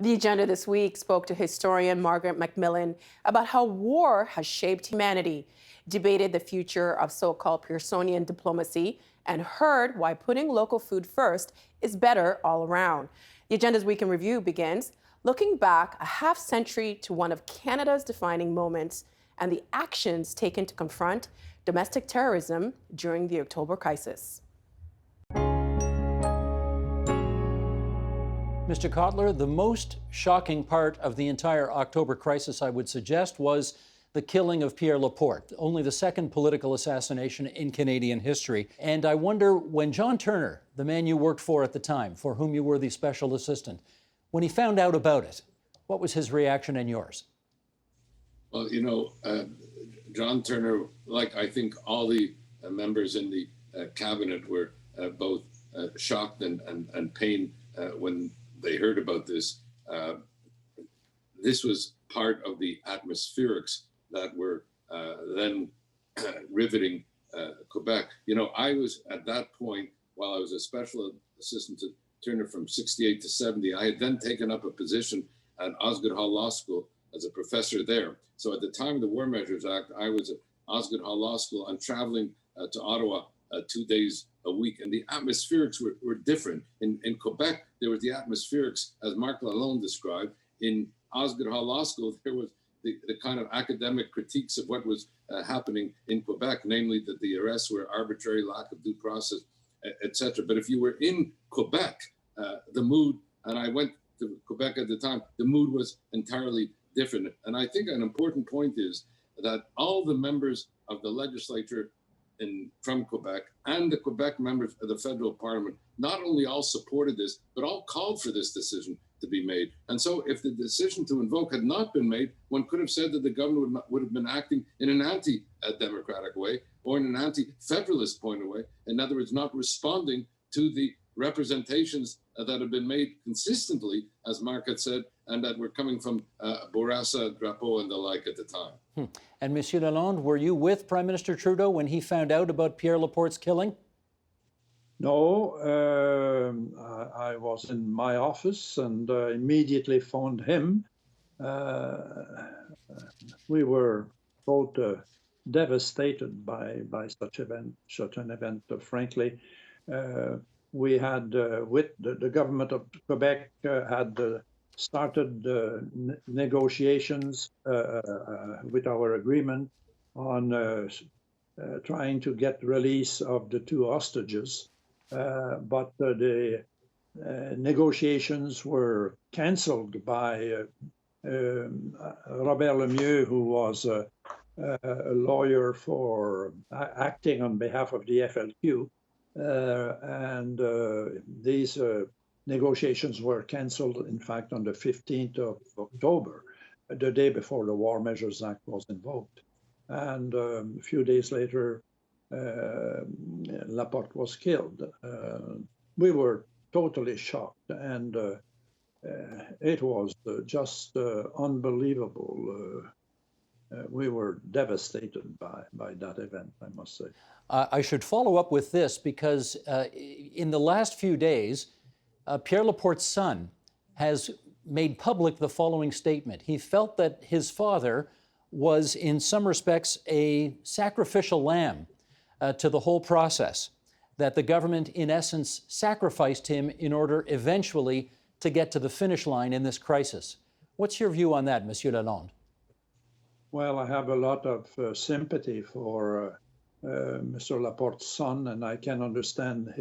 The agenda this week spoke to historian Margaret MacMillan about how war has shaped humanity, debated the future of so-called Pearsonian diplomacy, and heard why putting local food first is better all around. The agenda's Week in Review begins looking back a half century to one of Canada's defining moments and the actions taken to confront domestic terrorism during the October crisis. Mr. Kotler, the most shocking part of the entire October crisis, I would suggest, was the killing of Pierre Laporte, only the second political assassination in Canadian history. And I wonder, when John Turner, the man you worked for at the time, for whom you were the special assistant, when he found out about it, what was his reaction and yours? Well, John Turner, like I think all the members in the cabinet, were both shocked and pained when they heard about this. This was part of the atmospherics that were then riveting Quebec. I was at that point, while I was a special assistant to Turner from 68 to 70, I had then taken up a position at Osgoode Hall Law School as a professor there. So at the time of the War Measures Act, I was at Osgoode Hall Law School and traveling to Ottawa 2 days a week, and the atmospherics were different. In Quebec, there was the atmospherics, as Marc Lalonde described. In Osgoode Hall Law School, there was the kind of academic critiques of what was happening in Quebec, namely that the arrests were arbitrary, lack of due process, etc. But if you were in Quebec, the mood, and I went to Quebec at the time, the mood was entirely different. And I think an important point is that all the members of the legislature from Quebec and the Quebec members of the federal parliament not only all supported this, but all called for this decision to be made. And so if the decision to invoke had not been made, one could have said that the government would have been acting in an anti-democratic way or in an anti-federalist point of way. In other words, not responding to the representations that have been made consistently, as Mark had said, and that were coming from Bourassa, Drapeau, and the like at the time. And Monsieur Lalonde, were you with Prime Minister Trudeau when he found out about Pierre Laporte's killing? No, I was in my office and immediately phoned him. We were both devastated by such an event. Frankly, we had, with the government of Quebec, had started negotiations with our agreement on trying to get release of the two hostages. But the negotiations were canceled by Robert Lemieux, who was a lawyer for acting on behalf of the FLQ. And these negotiations were canceled, in fact, on the 15th of October, the day before the War Measures Act was invoked. And a few days later, Laporte was killed. We were totally shocked, and it was just unbelievable. We were devastated by that event, I must say. I should follow up with this because in the last few days, Pierre Laporte's son has made public the following statement. He felt that his father was, in some respects, a sacrificial lamb to the whole process, that the government, in essence, sacrificed him in order eventually to get to the finish line in this crisis. What's your view on that, Monsieur Lalonde? Well, I have a lot of sympathy for Mr. Laporte's son, and I can understand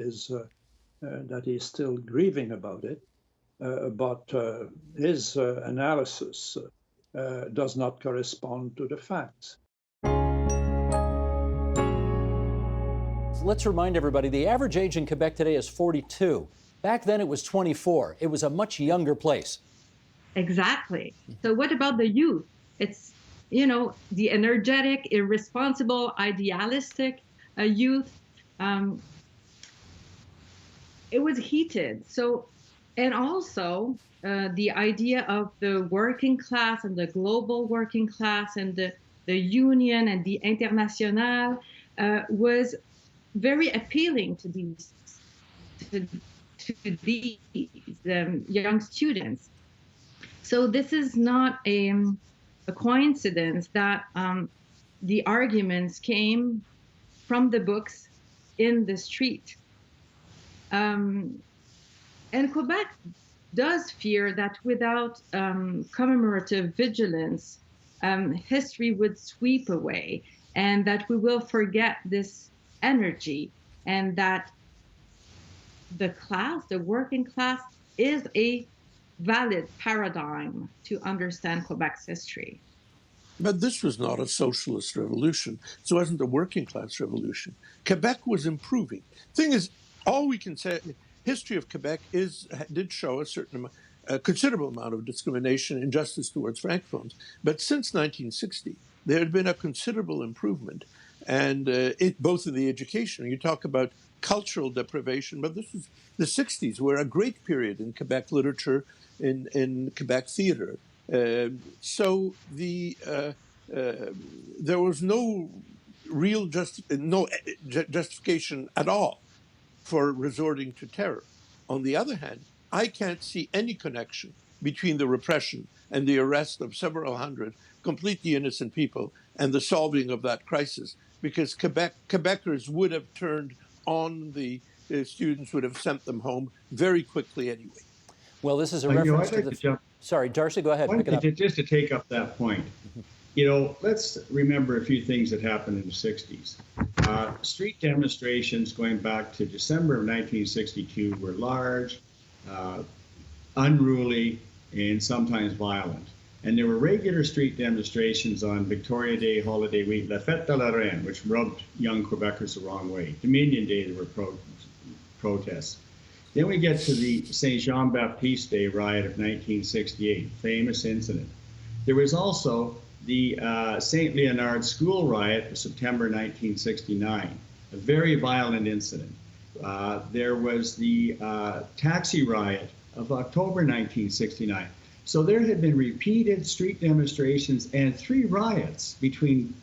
that he's still grieving about it. But his analysis does not correspond to the facts. Let's remind everybody, the average age in Quebec today is 42. Back then it was 24. It was a much younger place. Exactly. So what about the youth? It's, the energetic, irresponsible, idealistic youth. It was heated. So, and also the idea of the working class and the global working class and the union and the international was very appealing to these young students. So this is not a coincidence that the arguments came from the books in the street. And Quebec does fear that without commemorative vigilance, history would sweep away, and that we will forget this energy, and that the class, the working class, is a valid paradigm to understand Quebec's history. But this was not a socialist revolution. It wasn't a working class revolution. Quebec was improving. Thing is, all we can say, history of Quebec did show a considerable amount of discrimination and injustice towards Francophones. But since 1960, there had been a considerable improvement, and both in the education. You talk about cultural deprivation, but this was the 60s were a great period in Quebec literature, in Quebec theater. So there was no real justification at all for resorting to terror. On the other hand, I can't see any connection between the repression and the arrest of several hundred completely innocent people and the solving of that crisis, because Quebecers would have turned on the students, would have sent them home very quickly anyway. Well, this is a reference to the... Sorry, Darcy, go ahead. Pick it up. Just to take up that point, let's remember a few things that happened in the 60s. Street demonstrations going back to December of 1962 were large, unruly, and sometimes violent. And there were regular street demonstrations on Victoria Day, Holiday Week, La Fête de la Reine, which rubbed young Quebecers the wrong way. Dominion Day, there were protests. Then we get to the St. Jean-Baptiste Day riot of 1968, famous incident. There was also the St. Leonard School riot of September 1969, a very violent incident. There was the taxi riot of October 1969. So there had been repeated street demonstrations and 3 riots between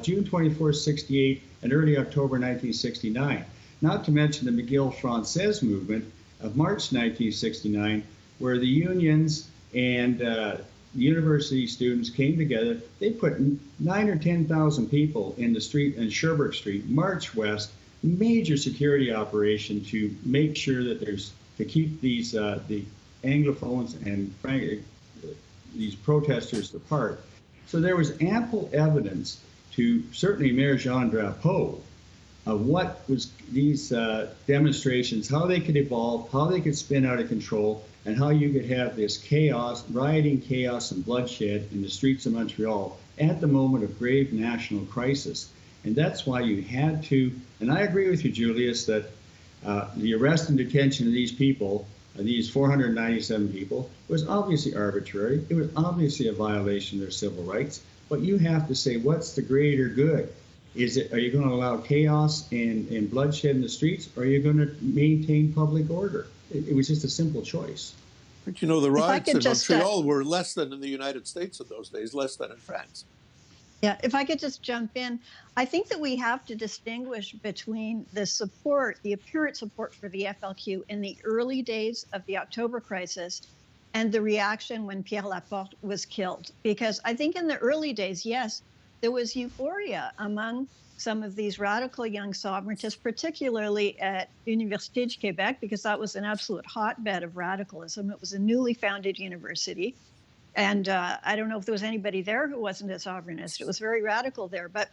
June 24, 68 and early October 1969. Not to mention the McGill Française movement of March 1969, where the unions and university students came together. They put 9,000 or 10,000 people in the street in Sherbrooke Street, March West, major security operation to make sure that to keep these the Anglophones and these protesters apart. So there was ample evidence to certainly Mayor Jean Drapeau of what was these demonstrations, how they could evolve, how they could spin out of control, and how you could have this chaos, rioting chaos and bloodshed in the streets of Montreal at the moment of grave national crisis. And that's why you had to, and I agree with you, Julius, that the arrest and detention of these people, these 497 people, was obviously arbitrary. It was obviously a violation of their civil rights. But you have to say, what's the greater good? Are you going to allow chaos and bloodshed in the streets, or are you going to maintain public order? It was just a simple choice. But the riots in Montreal were less than in the United States in those days, less than in France. Yeah, if I could just jump in, I think that we have to distinguish between the support, the apparent support for the FLQ in the early days of the October crisis and the reaction when Pierre Laporte was killed. Because I think in the early days, yes, there was euphoria among some of these radical young sovereigntists, particularly at Université du Québec, because that was an absolute hotbed of radicalism. It was a newly founded university. And I don't know if there was anybody there who wasn't a sovereignist. It was very radical there. But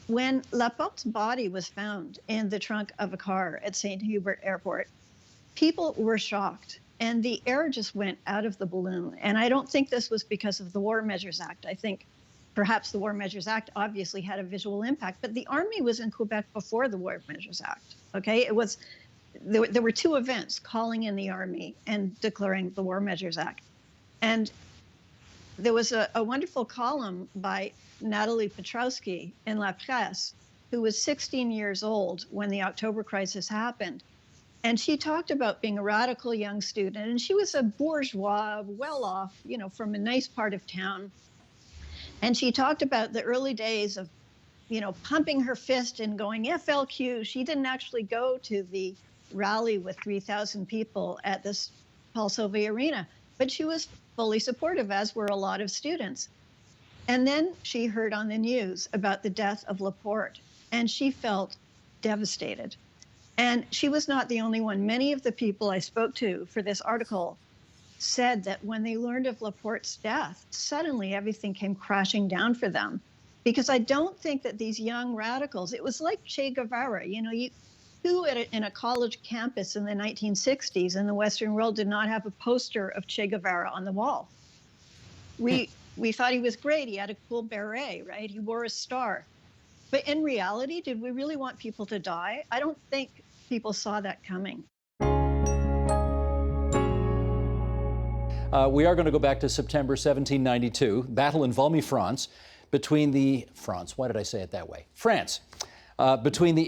when Laporte's body was found in the trunk of a car at St. Hubert Airport, people were shocked. And the air just went out of the balloon. And I don't think this was because of the War Measures Act. I think perhaps the War Measures Act obviously had a visual impact, but the army was in Quebec before the War Measures Act. Okay, there were 2 events: calling in the army and declaring the War Measures Act. And there was a wonderful column by Natalie Petrowski in La Presse, who was 16 years old when the October crisis happened. And she talked about being a radical young student, and she was a bourgeois, well off, from a nice part of town. And she talked about the early days of, pumping her fist and going FLQ. She didn't actually go to the rally with 3,000 people at this Paul Sauvé Arena. but she was fully supportive, as were a lot of students. And then she heard on the news about the death of Laporte, and she felt devastated. And she was not the only one. Many of the people I spoke to for this article said that when they learned of Laporte's death, suddenly everything came crashing down for them. Because I don't think that these young radicals, it was like Che Guevara, who in a college campus in the 1960s in the Western world did not have a poster of Che Guevara on the wall. We thought he was great. He had a cool beret, right? He wore a star. But in reality, did we really want people to die? I don't think people saw that coming. We are going to go back to September 1792, battle in Valmy, France, between the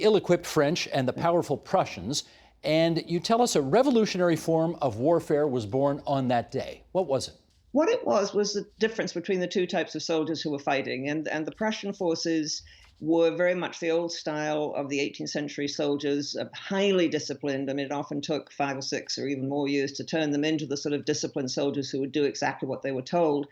ill-equipped French and the powerful Prussians. And you tell us a revolutionary form of warfare was born on that day. What was it? What it was the difference between the two types of soldiers who were fighting. And the Prussian forces were very much the old style of the 18th century soldiers, highly disciplined. I mean, it often took 5 or 6 or even more years to turn them into the sort of disciplined soldiers who would do exactly what they were told.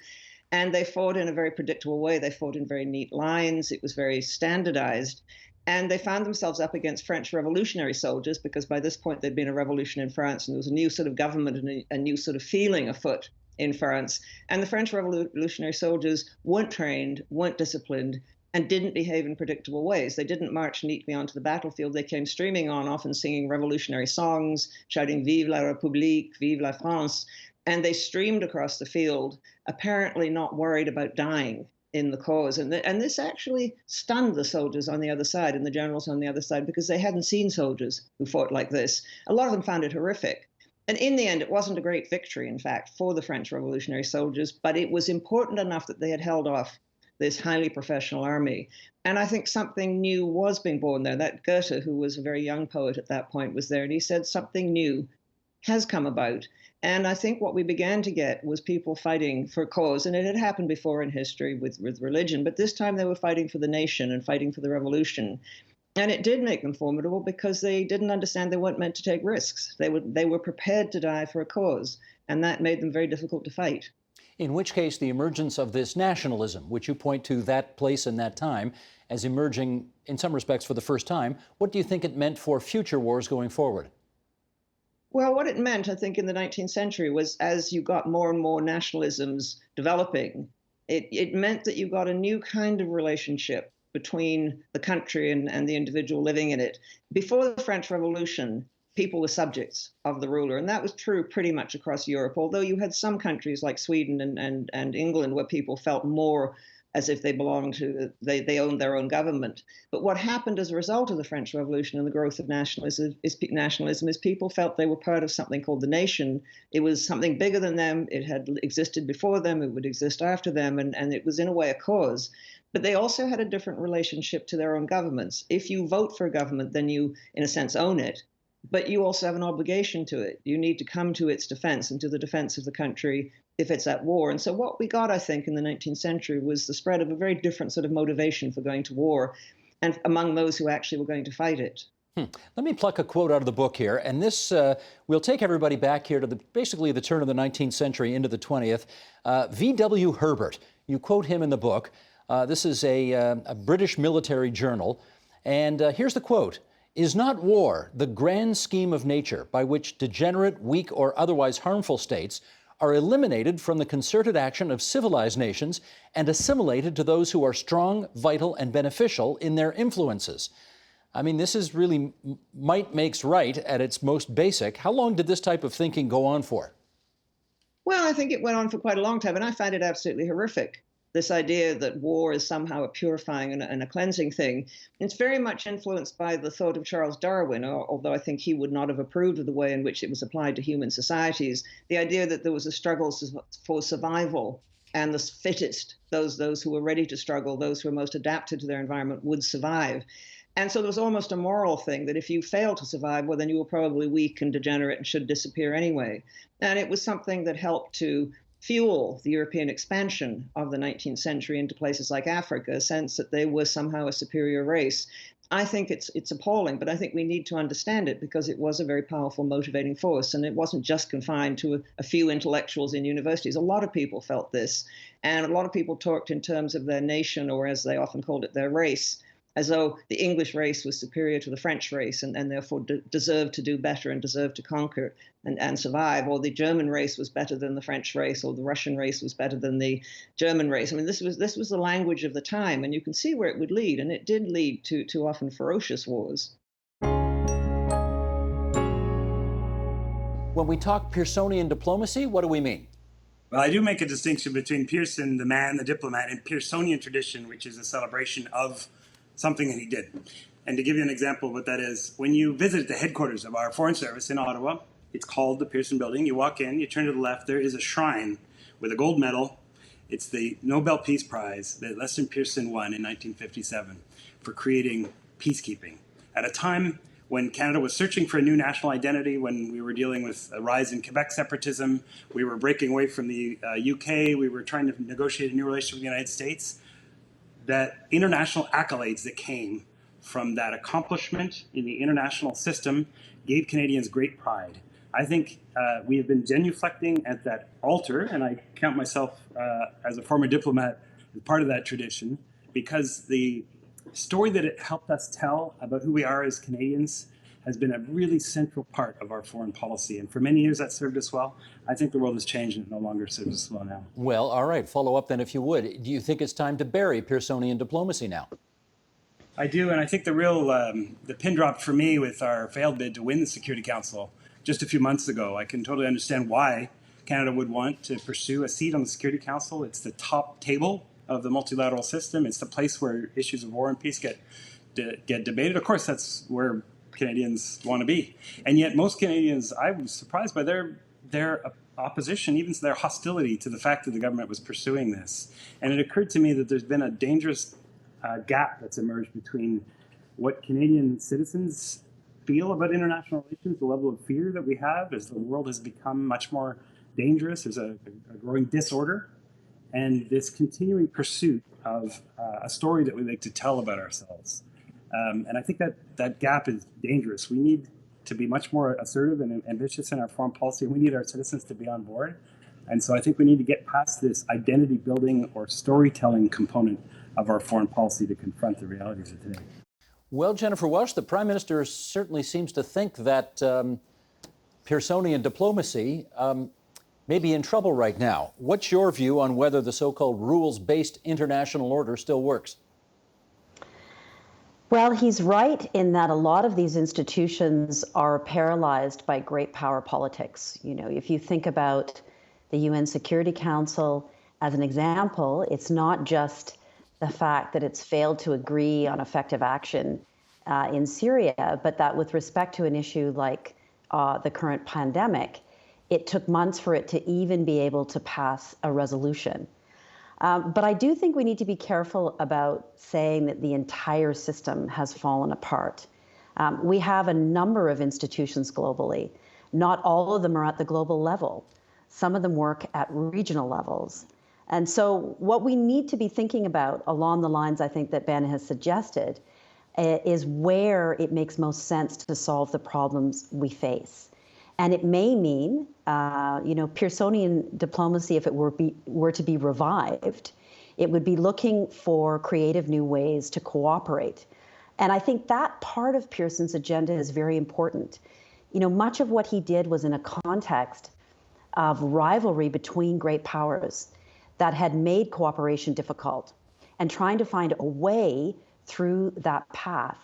And they fought in a very predictable way. They fought in very neat lines. It was very standardized. And they found themselves up against French revolutionary soldiers, because by this point there'd been a revolution in France and there was a new sort of government and a new sort of feeling afoot in France. And the French revolutionary soldiers weren't trained, weren't disciplined, and didn't behave in predictable ways. They didn't march neatly onto the battlefield. They came streaming on, often singing revolutionary songs, shouting Vive la République, Vive la France. And they streamed across the field, apparently not worried about dying in the cause. And this actually stunned the soldiers on the other side and the generals on the other side, because they hadn't seen soldiers who fought like this. A lot of them found it horrific. And in the end, it wasn't a great victory, in fact, for the French revolutionary soldiers, but it was important enough that they had held off this highly professional army. And I think something new was being born there. That Goethe, who was a very young poet at that point, was there, and he said something new has come about. And I think what we began to get was people fighting for a cause, and it had happened before in history with religion, but this time they were fighting for the nation and fighting for the revolution. And it did make them formidable because they didn't understand they weren't meant to take risks. They were prepared to die for a cause, and that made them very difficult to fight. In which case, the emergence of this nationalism, which you point to that place and that time as emerging in some respects for the first time, what do you think it meant for future wars going forward? Well, what it meant, I think, in the 19th century was, as you got more and more nationalisms developing, it meant that you got a new kind of relationship between the country and the individual living in it. Before the French Revolution, people were subjects of the ruler, and that was true pretty much across Europe, although you had some countries like Sweden and England where people felt more as if they belonged to, they owned their own government. But what happened as a result of the French Revolution and the growth of nationalism is people felt they were part of something called the nation. It was something bigger than them. It had existed before them. It would exist after them. And it was in a way a cause. But they also had a different relationship to their own governments. If you vote for a government, then you, in a sense, own it. But you also have an obligation to it. You need to come to its defense and to the defense of the country if it's at war. And so what we got, I think, in the 19th century was the spread of a very different sort of motivation for going to war, and among those who actually were going to fight it. Let me pluck a quote out of the book here, and this will take everybody back here to basically the turn of the 19th century into the 20th. V.W. Herbert, you quote him in the book. This is a British military journal, and here's the quote. Is not war the grand scheme of nature by which degenerate, weak, or otherwise harmful states are eliminated from the concerted action of civilized nations and assimilated to those who are strong, vital, and beneficial in their influences? I mean, this is really might makes right at its most basic. How long did this type of thinking go on for? Well, I think it went on for quite a long time, and I find it absolutely horrific. This idea that war is somehow a purifying and a cleansing thing. It's very much influenced by the thought of Charles Darwin, although I think he would not have approved of the way in which it was applied to human societies. The idea that there was a struggle for survival, and the fittest, those who were ready to struggle, those who were most adapted to their environment, would survive. And so there was almost a moral thing that if you failed to survive, well, then you were probably weak and degenerate and should disappear anyway. And it was something that helped to fuel the European expansion of the 19th century into places like Africa, a sense that they were somehow a superior race. I think it's appalling, but I think we need to understand it because it was a very powerful motivating force, and it wasn't just confined to a few intellectuals in universities. A lot of people felt this, and a lot of people talked in terms of their nation, or as they often called it, their race, as though the English race was superior to the French race and therefore deserved to do better and deserved to conquer and survive, or the German race was better than the French race, or the Russian race was better than the German race. I mean, this was the language of the time, and you can see where it would lead, and it did lead to often ferocious wars. When we talk Pearsonian diplomacy, what do we mean? Well, I do make a distinction between Pearson, the man, the diplomat, and Pearsonian tradition, which is a celebration of something that he did. And to give you an example of what that is, when you visit the headquarters of our Foreign Service in Ottawa, it's called the Pearson Building. You walk in, you turn to the left, there is a shrine with a gold medal. It's the Nobel Peace Prize that Lester Pearson won in 1957 for creating peacekeeping. At a time when Canada was searching for a new national identity, when we were dealing with a rise in Quebec separatism, we were breaking away from the UK, we were trying to negotiate a new relationship with the United States, that international accolades that came from that accomplishment in the international system gave Canadians great pride. I think we have been genuflecting at that altar, and I count myself as a former diplomat as part of that tradition, because the story that it helped us tell about who we are as Canadians has been a really central part of our foreign policy. And for many years that served us well. I think the world has changed and it no longer serves us well now. Well, all right, follow up then if you would. Do you think it's time to bury Pearsonian diplomacy now? I do, and I think the real, the pin drop for me with our failed bid to win the Security Council just a few months ago. I can totally understand why Canada would want to pursue a seat on the Security Council. It's the top table of the multilateral system. It's the place where issues of war and peace get debated. Of course, that's where Canadians want to be. And yet most Canadians, I was surprised by their opposition, even their hostility to the fact that the government was pursuing this. And it occurred to me that there's been a dangerous gap that's emerged between what Canadian citizens feel about international relations, the level of fear that we have as the world has become much more dangerous. There's a growing disorder, and this continuing pursuit of a story that we like to tell about ourselves. And I think that gap is dangerous. We need to be much more assertive and ambitious in our foreign policy. We need our citizens to be on board. And so I think we need to get past this identity building or storytelling component of our foreign policy to confront the realities of today. Well, Jennifer Welsh, the Prime Minister certainly seems to think that Pearsonian diplomacy may be in trouble right now. What's your view on whether the so-called rules-based international order still works? Well, he's right in that a lot of these institutions are paralyzed by great power politics. You know, if you think about the UN Security Council as an example, it's not just the fact that it's failed to agree on effective action in Syria, but that with respect to an issue like the current pandemic, it took months for it to even be able to pass a resolution. But I do think we need to be careful about saying that the entire system has fallen apart. We have a number of institutions globally. Not all of them are at the global level. Some of them work at regional levels. And so what we need to be thinking about along the lines I think that Ben has suggested is where it makes most sense to solve the problems we face. And it may mean, Pearsonian diplomacy, if it were to be revived, it would be looking for creative new ways to cooperate. And I think that part of Pearson's agenda is very important. You know, much of what he did was in a context of rivalry between great powers that had made cooperation difficult, and trying to find a way through that path.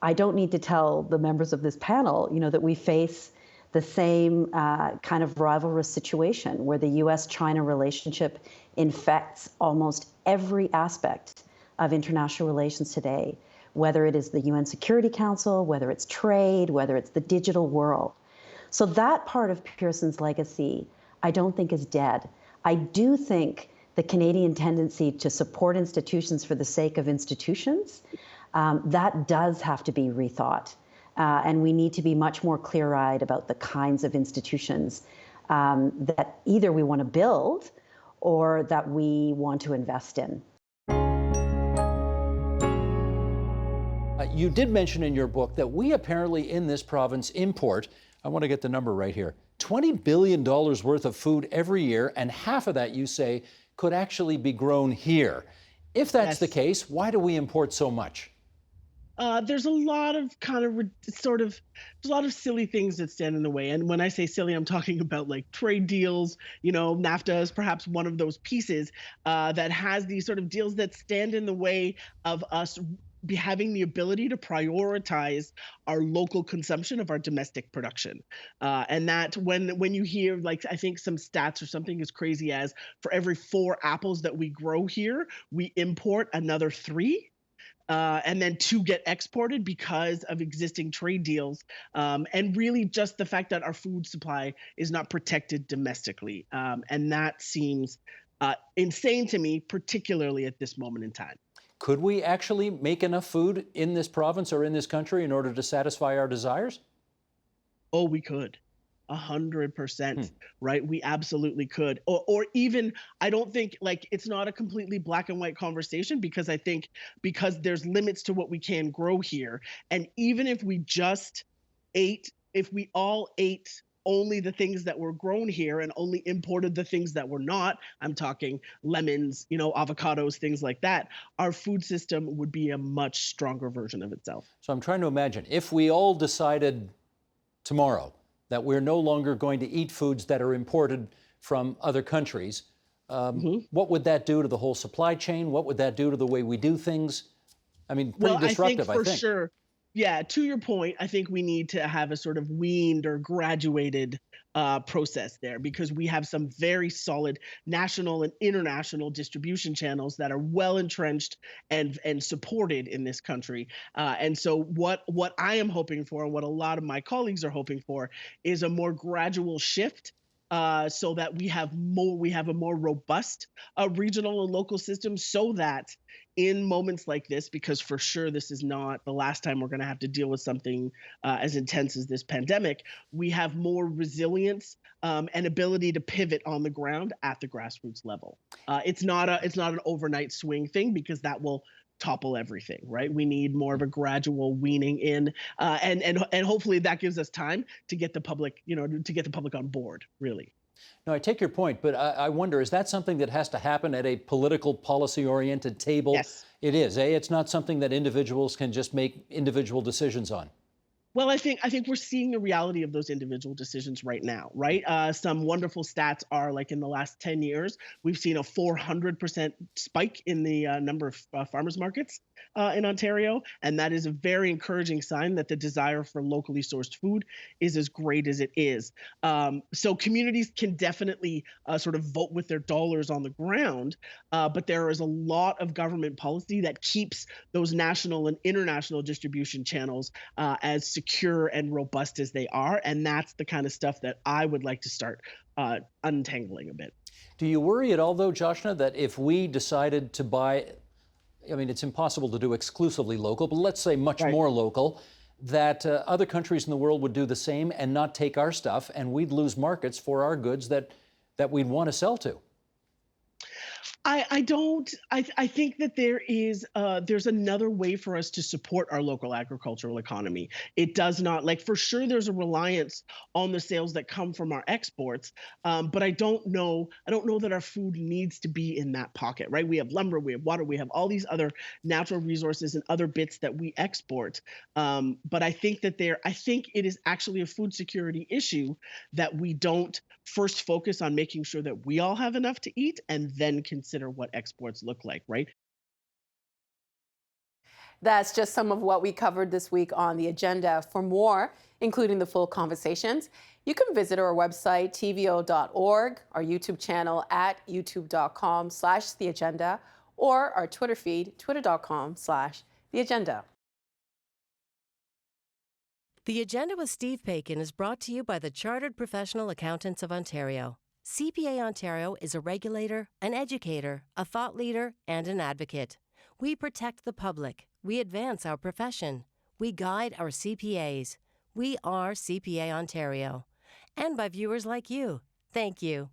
I don't need to tell the members of this panel, that we face the same kind of rivalrous situation where the US-China relationship infects almost every aspect of international relations today, whether it is the UN Security Council, whether it's trade, whether it's the digital world. So that part of Pearson's legacy, I don't think is dead. I do think the Canadian tendency to support institutions for the sake of institutions, that does have to be rethought. And we need to be much more clear-eyed about the kinds of institutions that either we want to build or that we want to invest in. You did mention in your book that we apparently in this province import, I want to get the number right here, $20 billion worth of food every year, and half of that, you say, could actually be grown here. If that's the case, why do we import so much? There's a lot of there's a lot of silly things that stand in the way. And when I say silly, I'm talking about like trade deals. You know, NAFTA is perhaps one of those pieces that has these sort of deals that stand in the way of us having the ability to prioritize our local consumption of our domestic production. And that when you hear, like, I think some stats or something as crazy as for every 4 apples that we grow here, we import another 3. And then 2 get exported because of existing trade deals. And really just the fact that our food supply is not protected domestically. And that seems insane to me, particularly at this moment in time. Could we actually make enough food in this province or in this country in order to satisfy our desires? Oh, we could. 100%, right? We absolutely could. Or even, I don't think, like, it's not a completely black and white conversation, because I think because there's limits to what we can grow here. And even if we all ate only the things that were grown here and only imported the things that were not, I'm talking lemons, avocados, things like that, our food system would be a much stronger version of itself. So I'm trying to imagine, if we all decided tomorrow that we're no longer going to eat foods that are imported from other countries, what would that do to the whole supply chain? What would that do to the way we do things? I mean, pretty disruptive, I think. For sure. Yeah, to your point, I think we need to have a sort of weaned or graduated process there, because we have some very solid national and international distribution channels that are well entrenched and supported in this country. And so what I am hoping for, and what a lot of my colleagues are hoping for, is a more gradual shift, so that we have a more robust regional and local system, so that in moments like this, because for sure this is not the last time we're going to have to deal with something as intense as this pandemic, we have more resilience and ability to pivot on the ground at the grassroots level. It's not an overnight swing thing, because that will topple everything, right? We need more of a gradual weaning in, and hopefully that gives us time to get the public, on board, really. No, I take your point, but I wonder, is that something that has to happen at a political, policy-oriented table? Yes. It is, eh? It's not something that individuals can just make individual decisions on. Well, I think we're seeing the reality of those individual decisions right now, right? Some wonderful stats are, like, in the last 10 years, we've seen a 400% spike in the number of farmers markets in Ontario. And that is a very encouraging sign that the desire for locally sourced food is as great as it is. So communities can definitely sort of vote with their dollars on the ground, but there is a lot of government policy that keeps those national and international distribution channels as secure and robust as they are. And that's the kind of stuff that I would like to start untangling a bit. Do you worry at all, though, Joshna, that if we decided to buy, I mean, it's impossible to do exclusively local, but let's say much more local, that other countries in the world would do the same and not take our stuff, and we'd lose markets for our goods that we'd want to sell to? I don't. I think that there's another way for us to support our local agricultural economy. It does not, like, for sure there's a reliance on the sales that come from our exports, but I don't know that our food needs to be in that pocket, right? We have lumber, we have water, we have all these other natural resources and other bits that we export. But I think it is actually a food security issue that we don't first focus on making sure that we all have enough to eat, and then consider what exports look like, right? That's just some of what we covered this week on The Agenda. For more, including the full conversations, you can visit our website, tvo.org, our YouTube channel at youtube.com/theagenda, or our Twitter feed, twitter.com/theagenda. The Agenda with Steve Paikin is brought to you by the Chartered Professional Accountants of Ontario. CPA Ontario is a regulator, an educator, a thought leader, and an advocate. We protect the public. We advance our profession. We guide our CPAs. We are CPA Ontario. And by viewers like you. Thank you.